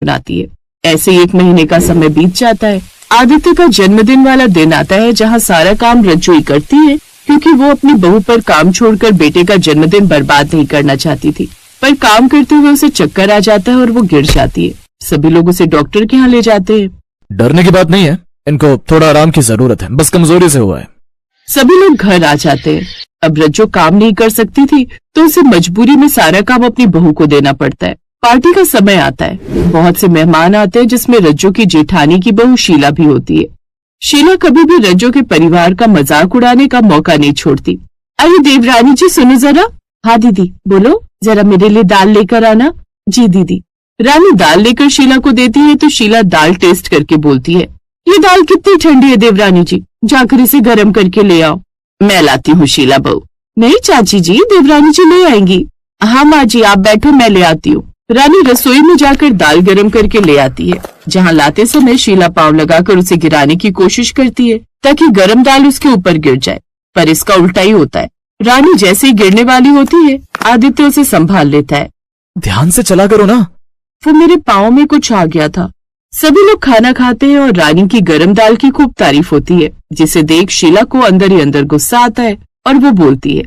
बनाती है। ऐसे ही 1 महीने का समय बीत जाता है। आदित्य का जन्मदिन वाला दिन आता है जहाँ सारा काम रज्जू ही करती है, क्योंकि वो अपनी बहू पर काम छोड़कर बेटे का जन्मदिन बर्बाद नहीं करना चाहती थी। पर काम करते हुए उसे चक्कर आ जाता है और वो गिर जाती है। सभी लोग उसे डॉक्टर के यहाँ ले जाते हैं। डरने की बात नहीं है, इनको थोड़ा आराम की जरूरत है, बस कमजोरी से हुआ है। सभी लोग घर आ जाते हैं। अब रज्जो काम नहीं कर सकती थी तो उसे मजबूरी में सारा काम अपनी बहू को देना पड़ता है। पार्टी का समय आता है। बहुत से मेहमान आते हैं जिसमें रज्जो की जेठानी की बहू शीला भी होती है। शीला कभी भी रज्जो के परिवार का मजाक उड़ाने का मौका नहीं छोड़ती। अरे देवरानी जी सुनो जरा। हाँ दीदी बोलो, जरा मेरे लिए दाल लेकर आना। जी दीदी। रानी दाल लेकर शीला को देती है तो शीला दाल टेस्ट करके बोलती है, ये दाल कितनी ठंडी है देवरानी जी, जाकर इसे गर्म करके ले आओ। मैं लाती हूँ शीला बहू। नहीं चाची जी, देवरानी जी ले आएंगी। हाँ माँ जी आप बैठो, मैं ले आती हूँ। रानी रसोई में जाकर दाल गर्म करके ले आती है, जहाँ लाते समय शीला पांव लगाकर उसे गिराने की कोशिश करती है ताकि गर्म दाल उसके ऊपर गिर जाए, पर इसका उल्टा ही होता है। रानी जैसे ही गिरने वाली होती है, आदित्य उसे संभाल लेता है। ध्यान से चला करो ना। वो मेरे पाँव में कुछ आ गया था। सभी लोग खाना खाते हैं और रानी की गरम दाल की खूब तारीफ होती है, जिसे देख शीला को अंदर ही अंदर गुस्सा आता है और वो बोलती है,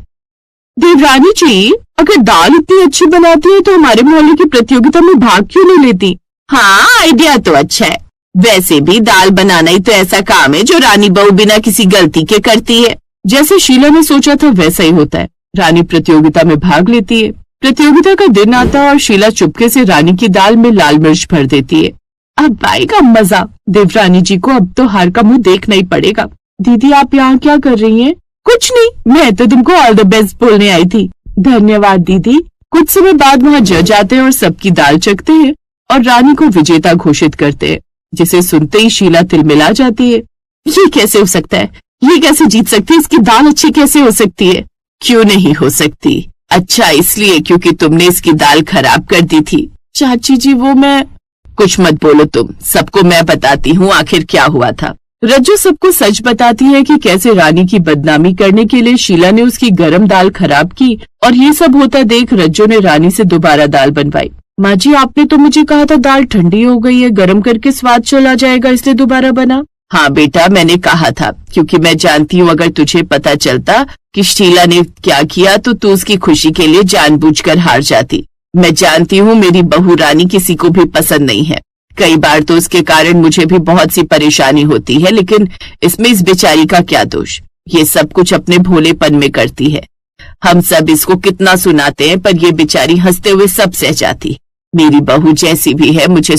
देवरानी जी अगर दाल इतनी अच्छी बनाती है तो हमारे मोहल्ले की प्रतियोगिता में भाग क्यों नहीं लेती? हाँ आइडिया तो अच्छा है। वैसे भी दाल बनाना ही तो ऐसा काम है जो रानी बहू बिना किसी गलती के करती है। जैसे शीला ने सोचा था वैसा ही होता है। रानी प्रतियोगिता में भाग लेती है। प्रतियोगिता का दिन आता है और शीला चुपके से रानी की दाल में लाल मिर्च भर देती है। अब आएगा मजा। देवरानी जी को अब तो हार का मुंह देखना ही पड़ेगा। दीदी आप यहाँ क्या कर रही हैं? कुछ नहीं, मैं तो तुमको ऑल द बेस्ट बोलने आई थी। धन्यवाद दीदी। कुछ समय बाद वहाँ जज आते हैं और सबकी दाल चखते हैं और रानी को विजेता घोषित करते हैं, जिसे सुनते ही शीला तिलमिला जाती है। ये कैसे हो सकता है? ये कैसे जीत सकती है? इसकी दाल अच्छी कैसे हो सकती है? क्यों नहीं हो सकती? अच्छा इसलिए क्योंकि तुमने इसकी दाल खराब कर दी थी। चाची जी वो मैं... कुछ मत बोलो तुम, सबको मैं बताती हूँ आखिर क्या हुआ था। रज्जू सबको सच बताती है कि कैसे रानी की बदनामी करने के लिए शीला ने उसकी गरम दाल खराब की, और ये सब होता देख रज्जू ने रानी से दोबारा दाल बनवाई। माँ जी आपने तो मुझे कहा था दाल ठंडी हो गई है, गरम करके स्वाद चला जाएगा इसलिए दोबारा बना। हाँ बेटा मैंने कहा था, क्योंकि मैं जानती हूँ अगर तुझे पता चलता कि शीला ने क्या किया तो तू उसकी खुशी के लिए जानबूझकर हार जाती। मैं जानती हूँ मेरी बहू रानी किसी को भी पसंद नहीं है। कई बार तो उसके कारण मुझे भी बहुत सी परेशानी होती है, लेकिन इसमें इस बेचारी का क्या दोष? ये सब कुछ अपने भोलेपन में करती है। हम सब इसको कितना सुनाते हैं पर ये बेचारी हंसते हुए सब सह जाती। मेरी बहू जैसी भी है मुझे